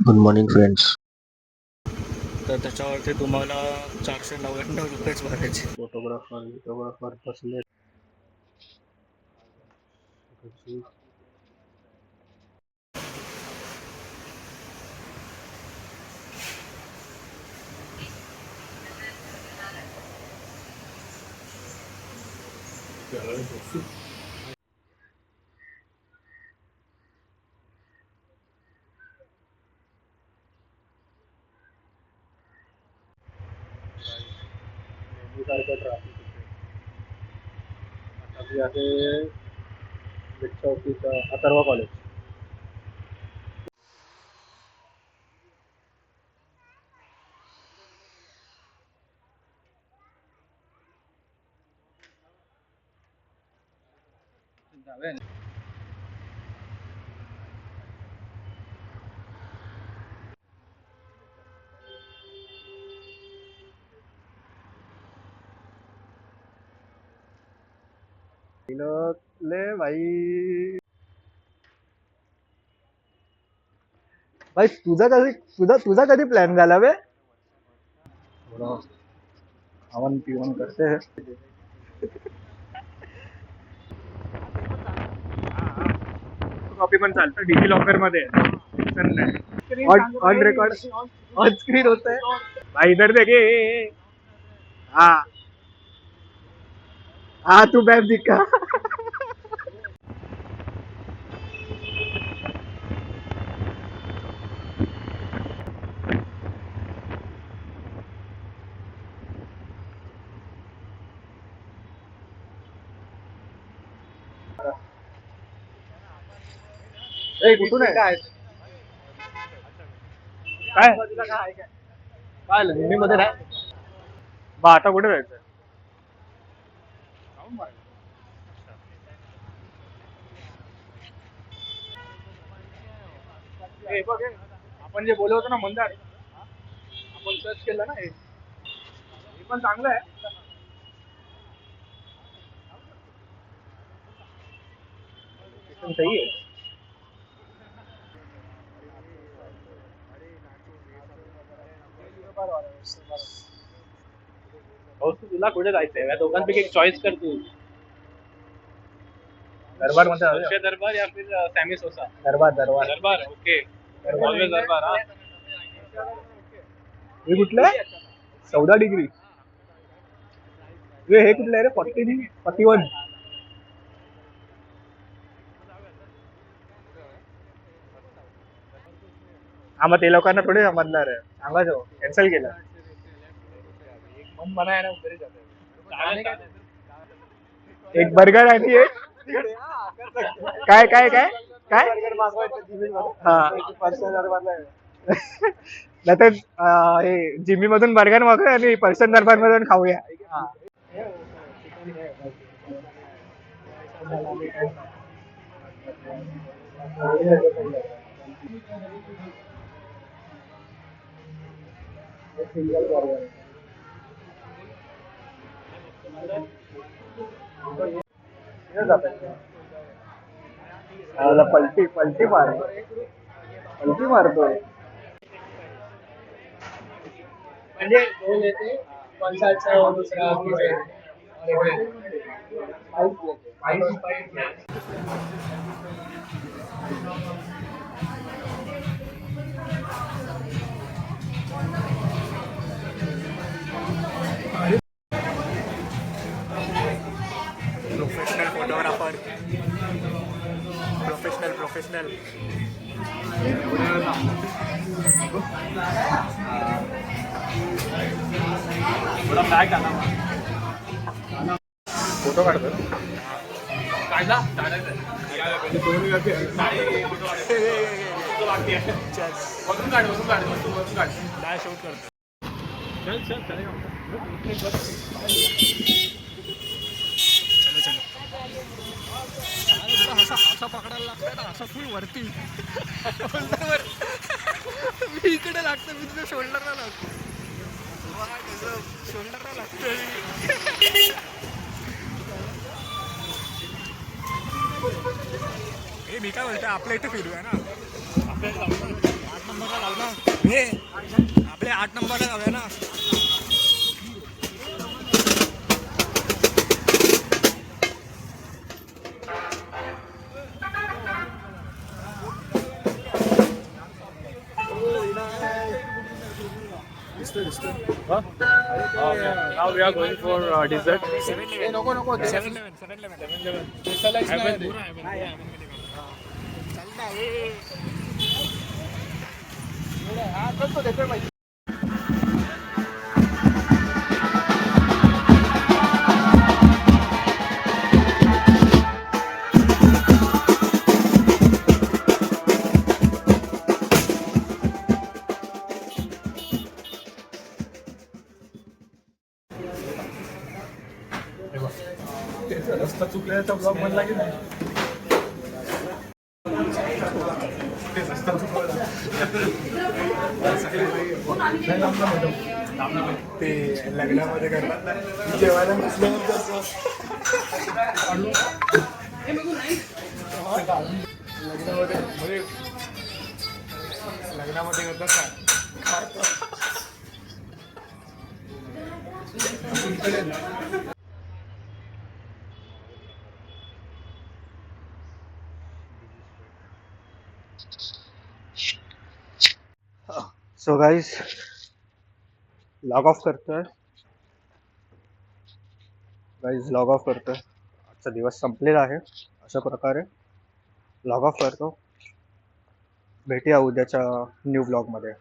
Good morning friends. तर त्याच्यावरती तुम्हाला 499 रुपयेच भरायचे. फोटोग्राफर बसले. नेहमीसारखं ट्रॅफिक होते. आता मी आहे मिड चौकीत अथर्व कॉलेज. ले भाई भाई तुझा कधी प्लॅन झाला बे? थोडं हवन पिवन करते हैं. कॉपी पण चालतं डिजी लॉकर मध्ये. ऑन रेकॉर्ड ऑन स्क्रीन होत है भाई. इधर देखे. हाँ हाँ तू मैप दिखा. कुठून आहे काय काय मुंबई मध्ये नाही बा. आता कुठे जायचं? आपण जे बोलत होतो ना मंदार, आपण सर्च केलं ना. हे पण चांगलं आहे. सही आहे. तुला कुठे जायचंय? या दोघांपैकी एक चॉईस कर तू. दरबार मध्ये दरबार या फिर सॅमी सोसा. दरबार दरबार दरबार. ओके. ऑलवेज दरबार. हा हे कुठलं आहे? 14 डिग्री. हे कुठलं आहे रे? 41. हा मग ते लोकांना थोडे समजणार आहे. सांगा जो कॅन्सल केलं. मन मना आहे ना उधर जात. एक बर्गर आणि एक काय काय काय काय हा. नाही तर हे जिम्मी मधून बर्गर मागूया आणि पर्सन दरबार मधून खाऊया. पलटी पलटी मारतोय. म्हणजे दोन येते पंचायतचा दुसरा प्रोफेशनल फोटोग्राफर. प्रोफेशनल थोडा बॅग आला. फोटो काढतो. काढला वरून काढ शूट करतो. चल चलो असा पकडायला लागतंय ना. असा फुल वरती शोल्डरवर. मी इकडे लागतं. मी तुझ्या शोल्डरला लागतो. शोल्डरला लागतोय. हे मी काय बोलतोय आपल्या इथे फिरूया ना. आपल्या 8 नंबरला लावलं हे आपल्या 8 नंबरला जाऊया ना. Now we are going for dessert. 7-Eleven. रस्ता चुकल्याचा ब्लॉग बनला की नाही. ते लग्नामध्ये करतात ना, जेवायला नसल्यावर तसं लग्नामध्ये करतात ना. सो गाईज लॉग ऑफ करतोय. आजचा दिवस संपलेला आहे. अशा प्रकारे लॉग ऑफ करतो. भेटूया उद्याच्या न्यू ब्लॉगमध्ये.